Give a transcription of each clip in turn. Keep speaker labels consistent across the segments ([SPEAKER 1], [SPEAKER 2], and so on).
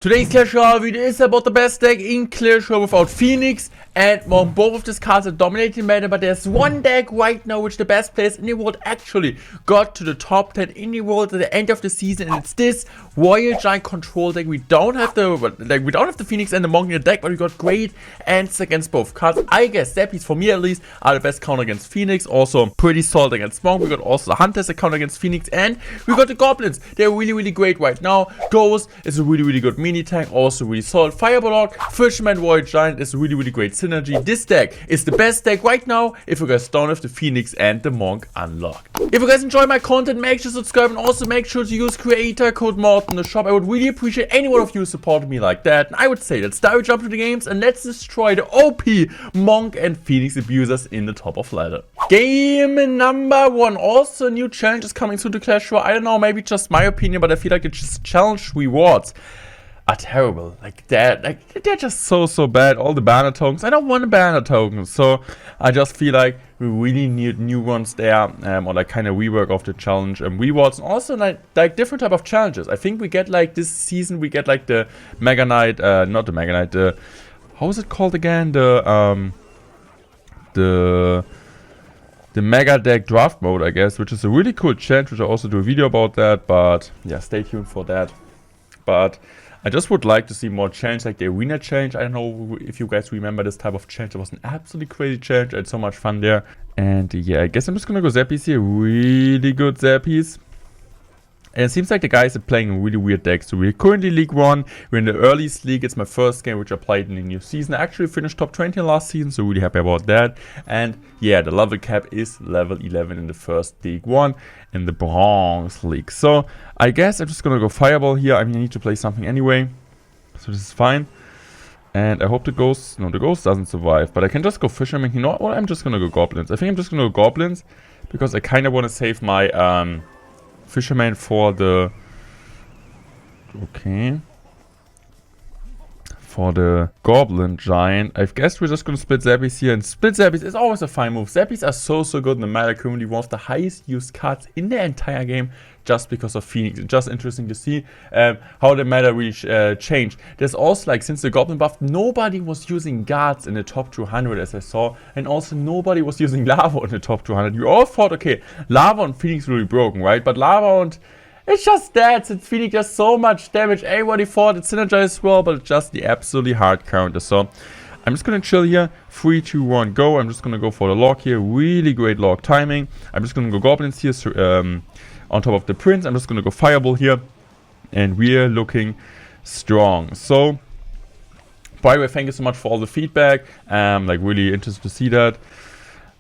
[SPEAKER 1] Today's Clash Royale video is about the best deck in Clash Royale without Phoenix and Monk. Both of these cards are dominating meta, but there's one deck right now which the best players in the world actually got to the top 10 in the world at the end of the season, and it's this Royale Giant control deck. We don't have the Phoenix and the Monk in the deck, but we got great ends against both cards. I guess Zappies, for me at least, are the best counter against Phoenix. Also pretty solid against Monk. We got also the Hunters that counter against Phoenix, and we got the Goblins. They're really great right now. Ghost is a really good mini tank, also really solid. Fireball, Fisherman, Royale Giant is really great synergy. This deck is the best deck right now if you guys don't have the Phoenix and the Monk unlocked. If you guys enjoy my content, make sure to subscribe and also make sure to use creator code Morten in the shop. I would really appreciate any one of you supporting me like that. And I would say let's dive jump to the games and let's destroy the OP Monk and Phoenix abusers in the top of ladder. Game number 1. Also new challenges coming to the Clash Royale. I don't know, maybe just my opinion, but I feel like the challenge rewards are terrible. Like that, they're just so bad. All the banner tokens, I don't want the banner tokens, so I just feel like we really need new ones there, or like kind of rework of the challenge and rewards, and also like different type of challenges. I think we get like this season we get like the Mega Knight, not the Mega Knight, the how is it called again, the Mega Deck Draft Mode, I guess, which is a really cool challenge, which I also do a video about that, but yeah, stay tuned for that. But I just would like to see more challenge, like the arena challenge. I don't know if you guys remember this type of challenge. It was an absolutely crazy challenge. I had so much fun there. And yeah, I guess I'm just gonna go Zappies here. Really good Zappies. And it seems like the guys are playing really weird decks. So we're currently League 1. We're in the earliest league. It's my first game which I played in the new season. I actually finished top 20 last season, so really happy about that. And yeah, the level cap is level 11 in the first League 1 in the Bronze League. So I guess I'm just gonna go Fireball here. I mean, I need to play something anyway, so this is fine. And I hope the Ghost, no, the Ghost doesn't survive, but I can just go Fisherman. You know what? I'm just gonna go Goblins. I think I'm just gonna go Goblins because I kind of want to save my Fisherman for the for the Goblin Giant. I guess we're just gonna split Zappies here, and split Zappies is always a fine move. Zappies are so good in the meta, currently one of the highest used cards in the entire game, just because of Phoenix. It's just interesting to see how the meta really changed. There's also, like, since the Goblin buff, nobody was using guards in the top 200 as I saw, and also nobody was using Lava in the top 200. You all thought, okay, Lava and Phoenix will be broken, right? But Lava and it's just that, since Phoenix does so much damage, everybody thought it synergized well, but it's just the absolutely hard counter. So I'm just gonna chill here. 3, 2, 1, go. I'm just gonna go for the lock here. Really great lock timing. I'm just gonna go Goblins here, so, on top of the Prince. I'm just gonna go Fireball here, and we're looking strong. So by the way, thank you so much for all the feedback. Like, really interested to see that.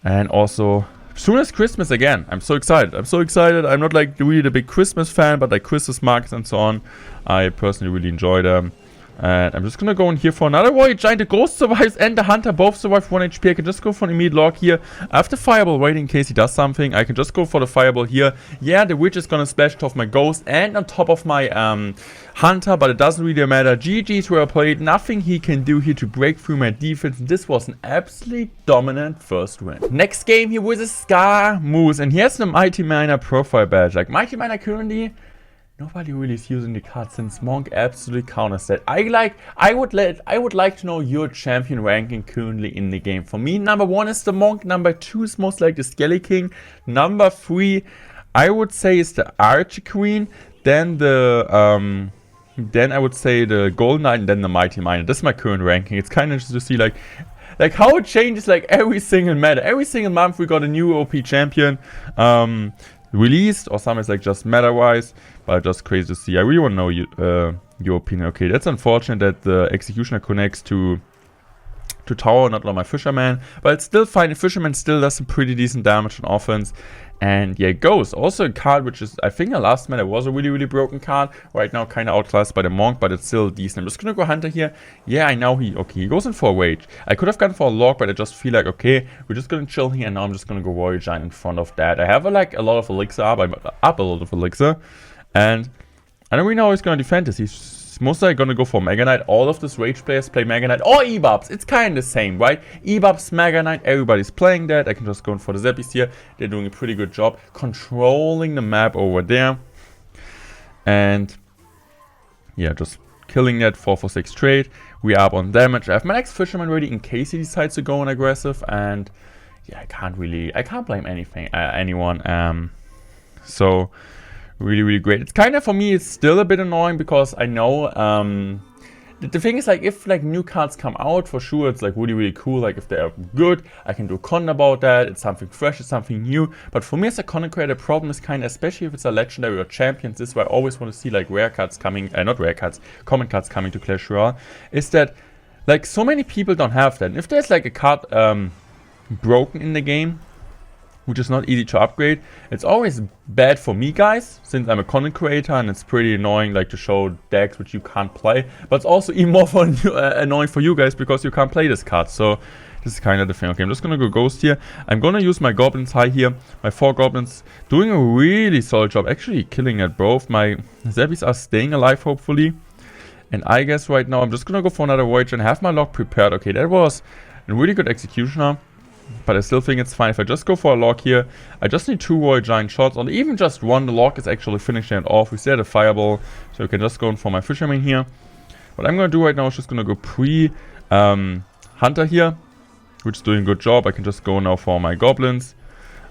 [SPEAKER 1] And also, soon as Christmas again. I'm so excited. I'm not like really the big Christmas fan, but like Christmas markets and so on, I personally really enjoy them. And I'm just gonna go in here for another Royale Giant. The Ghost survives and the Hunter both survive 1 HP. I can just go for an immediate lock here. After Fireball waiting in case he does something, I can just go for the Fireball here. Yeah, the Witch is gonna splash off my Ghost and on top of my Hunter, but it doesn't really matter. GG's were played. Nothing he can do here to break through my defense. This was an absolutely dominant first win. Next game here with a Scar Moose, and here's the Mighty Miner profile badge. Like, Mighty Miner currently, nobody really is using the card since Monk absolutely counters that. I would like to know your champion ranking currently in the game. For me, number 1 is the Monk, number 2 is most likely the Skelly King, number 3 I would say is the Archer Queen, then the then I would say the Golden Knight, and then the Mighty Miner. This is my current ranking. It's kind of interesting to see like how it changes like every single meta. Every single month we got a new OP champion released, or some is like just meta wise, but just crazy to see. I really want to know your opinion. Okay, that's unfortunate that the Executioner connects to Tower, not on my Fisherman, but it's still fine. The Fisherman still does some pretty decent damage on offense. And yeah, Ghost, also a card which is, I think, the last meta was a really broken card. Right now, kind of outclassed by the Monk, but it's still decent. I'm just gonna go Hunter here. Yeah, I know he goes in for a Rage. I could have gone for a lock, but I just feel like, okay, we're just gonna chill here, and now I'm just gonna go Royale Giant in front of that. I have a lot of Elixir up. I'm up a lot of Elixir, and I don't really know how he's gonna defend this. He's most likely gonna go for Mega Knight. All of these Rage players play Mega Knight or E-Bubs. It's kind of the same, right? E-Bubs, Mega Knight, everybody's playing that. I can just go in for the Zappies here. They're doing a pretty good job controlling the map over there. And yeah, just killing that 4 for 6 trade. We are up on damage. I have my next Fisherman ready in case he decides to go on aggressive, and yeah, I can't blame anyone. So really great. It's kind of, for me, it's still a bit annoying because I know the thing is, like, if like new cards come out, for sure it's like really cool. Like, if they are good, I can do content about that. It's something fresh, it's something new. But for me as a content creator, the problem is kind of, especially if it's a legendary or champions, this is why I always want to see like rare cards coming, not rare cards, common cards coming to Clash Royale, is that like so many people don't have that. And if there's like a card broken in the game, which is not easy to upgrade, it's always bad for me, guys, since I'm a content creator, and it's pretty annoying like to show decks which you can't play. But it's also even more annoying for you guys because you can't play this card. So this is kind of the thing. Okay, I'm just gonna go Ghost here. I'm gonna use my Goblins high here. My 4 Goblins doing a really solid job, actually killing at both. My Zebbies are staying alive, hopefully. And I guess right now I'm just gonna go for another Voyager and have my lock prepared. Okay, that was a really good executioner. But I still think it's fine if I just go for a lock here. I just need 2 Royal Giant shots, or even just 1. The lock is actually finishing it off. We still had a Fireball, so we can just go in for my Fisherman here. What I'm going to do right now is just going to go pre-Hunter here, which is doing a good job. I can just go now for my Goblins.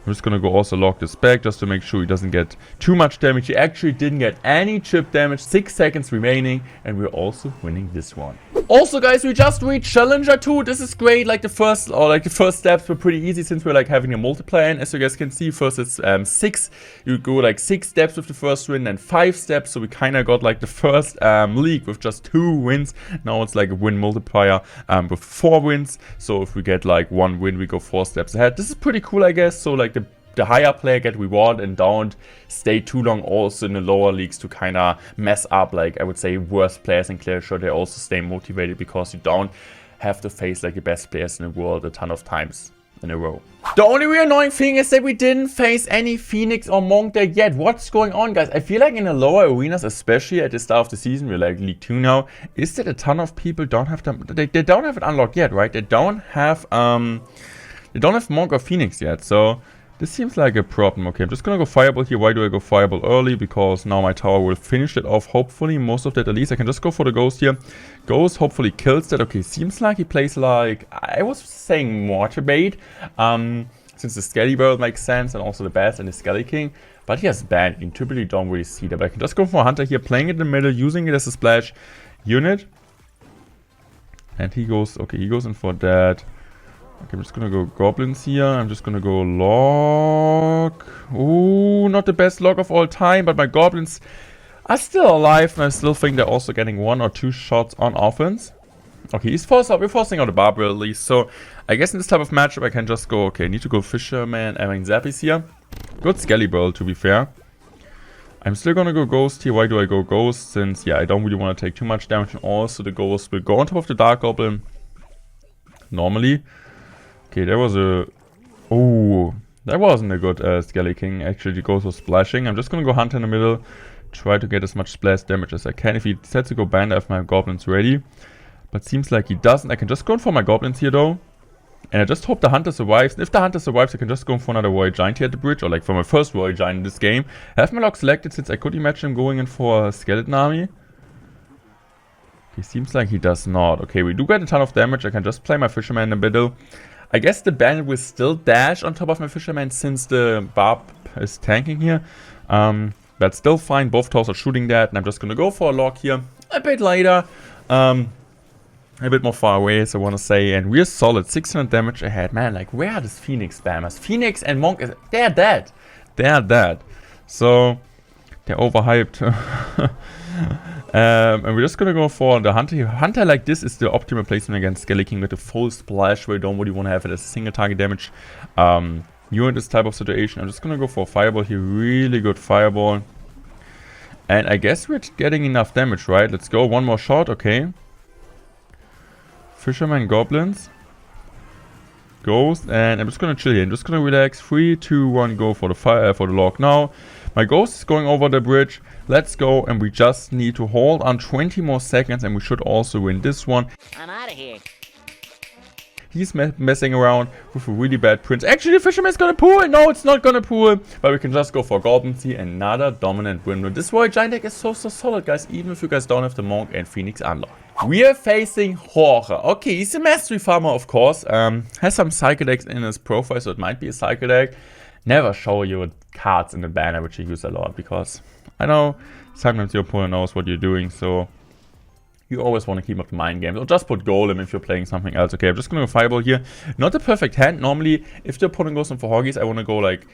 [SPEAKER 1] I'm just going to go also lock this back just to make sure he doesn't get too much damage. He actually didn't get any chip damage. 6 seconds remaining, and we're also winning this one. Also, guys, we just reached Challenger 2. This is great. Like the first steps were pretty easy since we're like having a multiplayer. And as you guys can see, first it's 6. You go like 6 steps with the first win, then 5 steps. So we kind of got like the first league with just 2 wins. Now it's like a win multiplier with 4 wins. So if we get like 1 win, we go 4 steps ahead. This is pretty cool, I guess. So like the higher player get rewarded and don't stay too long also in the lower leagues to kind of mess up, like I would say, worse players in Clash Royale. They also stay motivated because you don't have to face like the best players in the world a ton of times in a row. The only real annoying thing is that we didn't face any Phoenix or Monk there yet. What's going on, guys? I feel like in the lower arenas, especially at the start of the season, we're like League 2 now, is that a ton of people don't have them. They don't have it unlocked yet, right? They don't have Monk or Phoenix yet, so this seems like a problem. Okay, I'm just gonna go Fireball here. Why do I go Fireball early? Because now my tower will finish it off, hopefully. Most of that at least. I can just go for the Ghost here. Ghost hopefully kills that. Okay, seems like he plays like, I was saying Mortar Bait. Since the Skelly Bird makes sense, and also the Bats and the Skelly King. But he has Band. You typically don't really see that. But I can just go for Hunter here, playing it in the middle, using it as a splash unit. And he goes, okay, he goes in for that. Okay, I'm just gonna go Goblins here. I'm just gonna go lock. Ooh, not the best lock of all time, but my Goblins are still alive, and I still think they're also getting 1 or 2 shots on offense. Okay, we're forcing out a Barbara at least, so I guess in this type of matchup I can just go, okay, I need to go Fisherman, I mean Zappies here. Good Skelly Bird, to be fair. I'm still gonna go Ghost here. Why do I go Ghost? Since, yeah, I don't really want to take too much damage, and also the Ghost will go on top of the Dark Goblin. Normally. Okay, there was a... Oh, that wasn't a good Skelly King. Actually, the Ghost was splashing. I'm just gonna go Hunter in the middle. Try to get as much splash damage as I can. If he decides to go Band, I have my Goblins ready. But seems like he doesn't. I can just go in for my Goblins here, though. And I just hope the Hunter survives. And if the Hunter survives, I can just go in for another Royal Giant here at the bridge. Or like for my first Royal Giant in this game. I have my lock selected since I could imagine him going in for a Skeleton Army. Okay, seems like he does not. Okay, we do get a ton of damage. I can just play my Fisherman in the middle. I guess the Bandit will still dash on top of my Fisherman since the Barb is tanking here. That's still fine. Both towers are shooting that. And I'm just going to go for a lock here a bit later. A bit more far away, so I want to say. And we're solid. 600 damage ahead. Man, like, where are these Phoenix spammers? Phoenix and Monk, they're dead. They're dead. So, they're overhyped. And we're just gonna go for the Hunter here. Hunter like this is the optimal placement against Skelly King with the full splash, where you don't really want to have it as a single target damage. You're in this type of situation. I'm just gonna go for a Fireball here. Really good Fireball. And I guess we're getting enough damage, right? Let's go. One more shot, okay. Fisherman, Goblins. Ghost, and I'm just gonna chill here. I'm just gonna relax. 3, 2, 1, go for the fire, for the lock now. My Ghost is going over the bridge. Let's go, and we just need to hold on 20 more seconds, and we should also win this one.
[SPEAKER 2] I'm out of here.
[SPEAKER 1] he's messing around with a really bad prince. Actually, the Fisherman's gonna pull. No, it's not gonna pull. But we can just go for Goblins here. Another dominant win. This Royal Giant deck is so solid, guys. Even if you guys don't have the Monk and Phoenix unlocked. We are facing Jorge. Okay, he's a Mastery Farmer, of course. Has some Cycle decks in his profile, so it might be a Cycle deck. Never show you cards in the banner, which you use a lot, because I know sometimes your opponent knows what you're doing, so you always want to keep up the mind games. Or just put Golem if you're playing something else. Okay, I'm just going to go Fireball here. Not a perfect hand. Normally, if the opponent goes in for Hoggies, I want to go like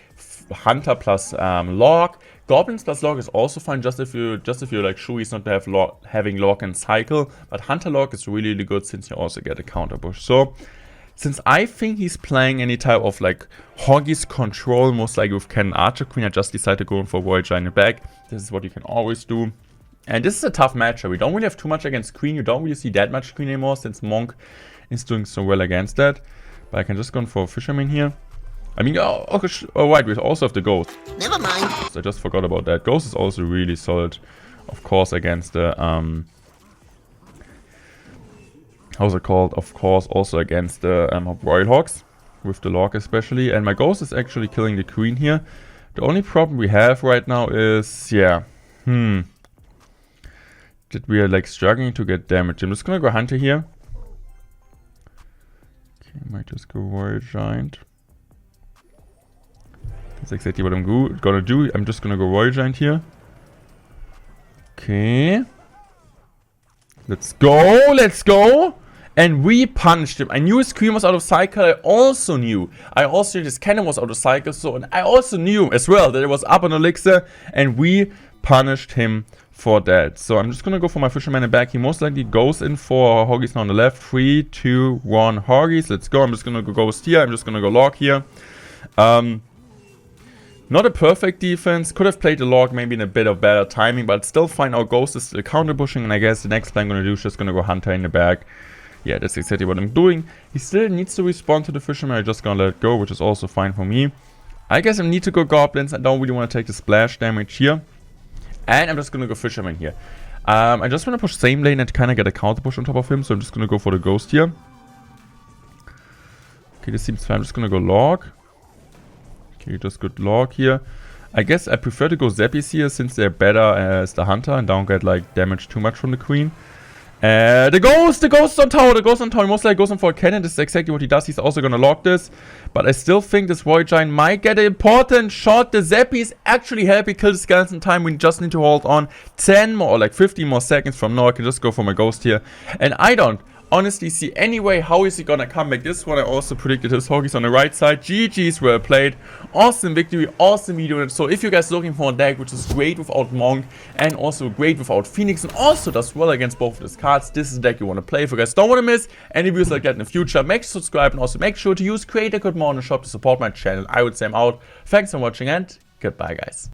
[SPEAKER 1] Hunter plus Log. Goblins plus Log is also fine, just if you like Shui's not to have having Log and Cycle. But Hunter Log is really, really good since you also get a counter push. So, since I think he's playing any type of like Hoggies control, most likely with Cannon Archer Queen, I just decided to go in for Royal Giant back. This is what you can always do. And this is a tough matchup. We don't really have too much against Queen. You don't really see that much Queen anymore since Monk is doing so well against that. But I can just go for Fisherman here. I mean, oh right, we also have the Ghost.
[SPEAKER 2] Never mind.
[SPEAKER 1] So I just forgot about that. Ghost is also really solid, of course, against the how's it called? Of course, also against the Royal Hawks, with the Log especially. And my Ghost is actually killing the Queen here. The only problem we have right now is, yeah, that we are like struggling to get damage. I'm just gonna go Hunter here. Okay, I might just go Royal Giant. That's exactly what I'm gonna do. I'm just gonna go Royal Giant here. Okay. Let's go! And we punished him. I knew his Queen was out of cycle. I also knew his Cannon was out of cycle. So, and I also knew as well that it was up on Elixir. And we punished him for that. So I'm just gonna go for my Fisherman and back. He most likely goes in for Hoggies now on the left. 3, 2, 1 Hoggies. Let's go. I'm just gonna go Ghost here. I'm just gonna go Log here. Not a perfect defense. Could have played the Log maybe in a bit of better timing, but still fine. Our Ghost is still counter pushing, and I guess the next play I'm gonna do is just gonna go Hunter in the back. Yeah, that's exactly what I'm doing. He still needs to respond to the Fisherman. I'm just gonna let it go, which is also fine for me. I guess I need to go Goblins. I don't really want to take the splash damage here. And I'm just gonna go Fisherman here. I just want to push same lane and kind of get a counter push on top of him, so I'm just gonna go for the Ghost here. Okay, this seems fine. I'm just gonna go Log. Okay, just good Log here. I guess I prefer to go Zappies here since they're better as the Hunter and don't get like damage too much from the Queen. The Ghost on tower, most likely goes on for a Cannon. This is exactly what he does. He's also gonna lock this. But I still think this Royal Giant might get an important shot. The Zappy is actually helping kill the skeleton time. We just need to hold on 10 more or like 15 more seconds from now. I can just go for my Ghost here. And I don't honestly see any way how is he gonna come back. This one I also predicted his Hoggies on the right side. GG's well played. Awesome victory, awesome video. So if you guys looking for a deck which is great without Monk and also great without Phoenix and also does well against both of these cards, this is the deck you want to play. If you guys don't want to miss any videos like that in the future, make sure to subscribe and also make sure to use creator code more in the shop to support my channel. I would say I'm out. Thanks for watching and goodbye guys.